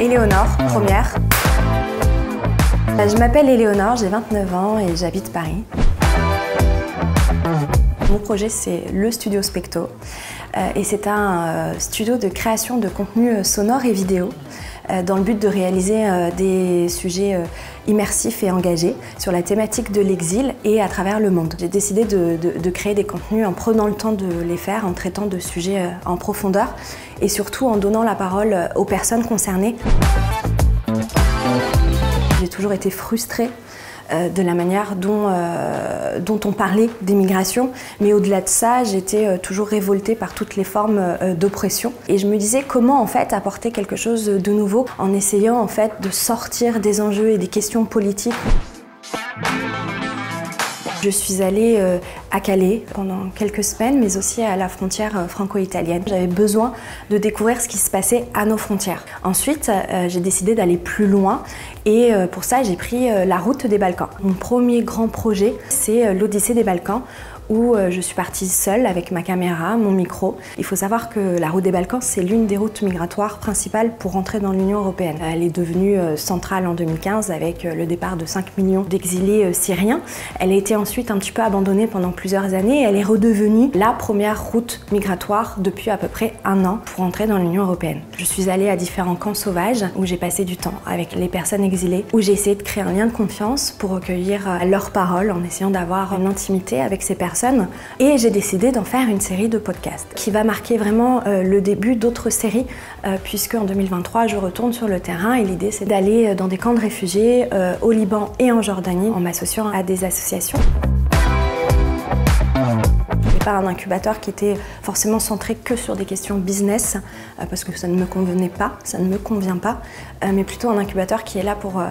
Éléonore, première. Je m'appelle Éléonore, j'ai 29 ans et j'habite Paris. Mon projet, c'est le Studio Specto et c'est un studio de création de contenu sonore et vidéo dans le but de réaliser des sujets immersifs et engagés sur la thématique de l'exil et à travers le monde. J'ai décidé de créer des contenus en prenant le temps de les faire, en traitant de sujets en profondeur et surtout en donnant la parole aux personnes concernées. J'ai toujours été frustrée de la manière dont on parlait d'immigration, mais au-delà de ça, j'étais toujours révoltée par toutes les formes d'oppression. Et je me disais comment en fait apporter quelque chose de nouveau en essayant en fait de sortir des enjeux et des questions politiques. Je suis allée à Calais pendant quelques semaines, mais aussi à la frontière franco-italienne. J'avais besoin de découvrir ce qui se passait à nos frontières. Ensuite, j'ai décidé d'aller plus loin et pour ça, j'ai pris la route des Balkans. Mon premier grand projet, c'est l'Odyssée des Balkans, où je suis partie seule avec ma caméra, mon micro. Il faut savoir que la route des Balkans, c'est l'une des routes migratoires principales pour entrer dans l'Union européenne. Elle est devenue centrale en 2015 avec le départ de 5 millions d'exilés syriens. Elle a été ensuite un petit peu abandonnée pendant plusieurs années et elle est redevenue la première route migratoire depuis à peu près 1 an pour entrer dans l'Union européenne. Je suis allée à différents camps sauvages où j'ai passé du temps avec les personnes exilées, où j'ai essayé de créer un lien de confiance pour recueillir leurs paroles en essayant d'avoir une intimité avec ces personnes. Et j'ai décidé d'en faire une série de podcasts qui va marquer vraiment le début d'autres séries puisque en 2023 je retourne sur le terrain et l'idée c'est d'aller dans des camps de réfugiés au Liban et en Jordanie en m'associant à des associations. Je n'ai pas un incubateur qui était forcément centré que sur des questions business parce que ça ne me convenait pas, ça ne me convient pas, mais plutôt un incubateur qui est là pour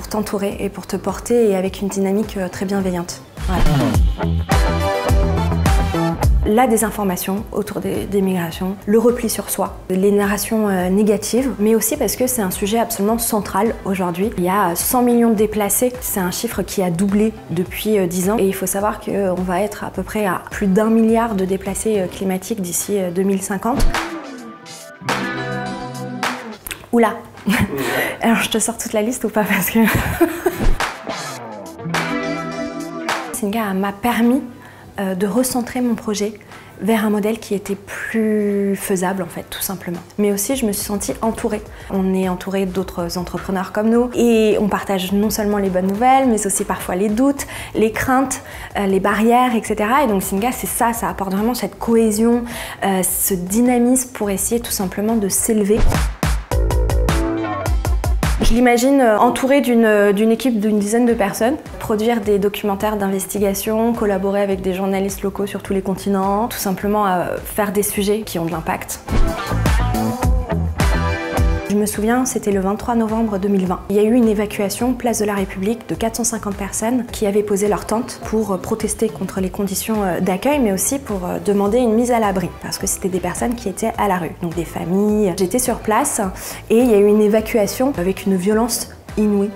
t'entourer et pour te porter et avec une dynamique très bienveillante. Voilà. La désinformation autour des migrations, le repli sur soi, les narrations négatives, mais aussi parce que c'est un sujet absolument central aujourd'hui. Il y a 100 millions de déplacés, c'est un chiffre qui a doublé depuis 10 ans et il faut savoir qu'on va être à peu près à plus d'1 milliard de déplacés climatiques d'ici 2050. Oula. Alors je te sors toute la liste ou pas parce que... Singa m'a permis de recentrer mon projet vers un modèle qui était plus faisable en fait, tout simplement. Mais aussi je me suis sentie entourée. On est entouré d'autres entrepreneurs comme nous et on partage non seulement les bonnes nouvelles, mais aussi parfois les doutes, les craintes, les barrières, etc. Et donc Singa, c'est ça apporte vraiment cette cohésion, ce dynamisme pour essayer tout simplement de s'élever. Je l'imagine entourée d'une équipe d'une dizaine de personnes, produire des documentaires d'investigation, collaborer avec des journalistes locaux sur tous les continents, tout simplement faire des sujets qui ont de l'impact. Je me souviens, c'était le 23 novembre 2020. Il y a eu une évacuation place de la République de 450 personnes qui avaient posé leur tente pour protester contre les conditions d'accueil, mais aussi pour demander une mise à l'abri, parce que c'était des personnes qui étaient à la rue, donc des familles. J'étais sur place et il y a eu une évacuation avec une violence inouïe.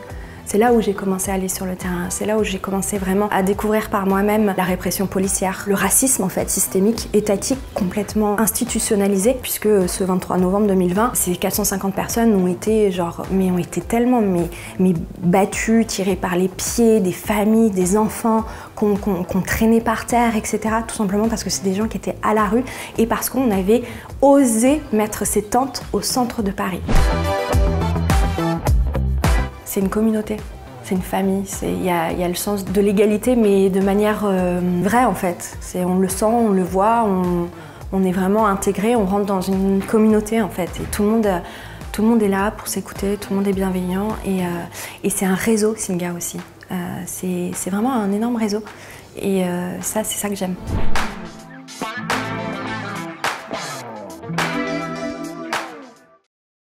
C'est là où j'ai commencé à aller sur le terrain, c'est là où j'ai commencé vraiment à découvrir par moi-même la répression policière, le racisme en fait systémique, étatique, complètement institutionnalisé, puisque ce 23 novembre 2020, ces 450 personnes ont été tellement battues, tirées par les pieds, des familles, des enfants qu'on traînait par terre, etc. Tout simplement parce que c'est des gens qui étaient à la rue et parce qu'on avait osé mettre ces tentes au centre de Paris. C'est une communauté, c'est une famille, il y a le sens de l'égalité mais de manière vraie en fait. On le sent, on le voit, on est vraiment intégré, on rentre dans une communauté en fait. Et tout le monde est là pour s'écouter, tout le monde est bienveillant et c'est un réseau Singa aussi. C'est vraiment un énorme réseau et ça c'est ça que j'aime.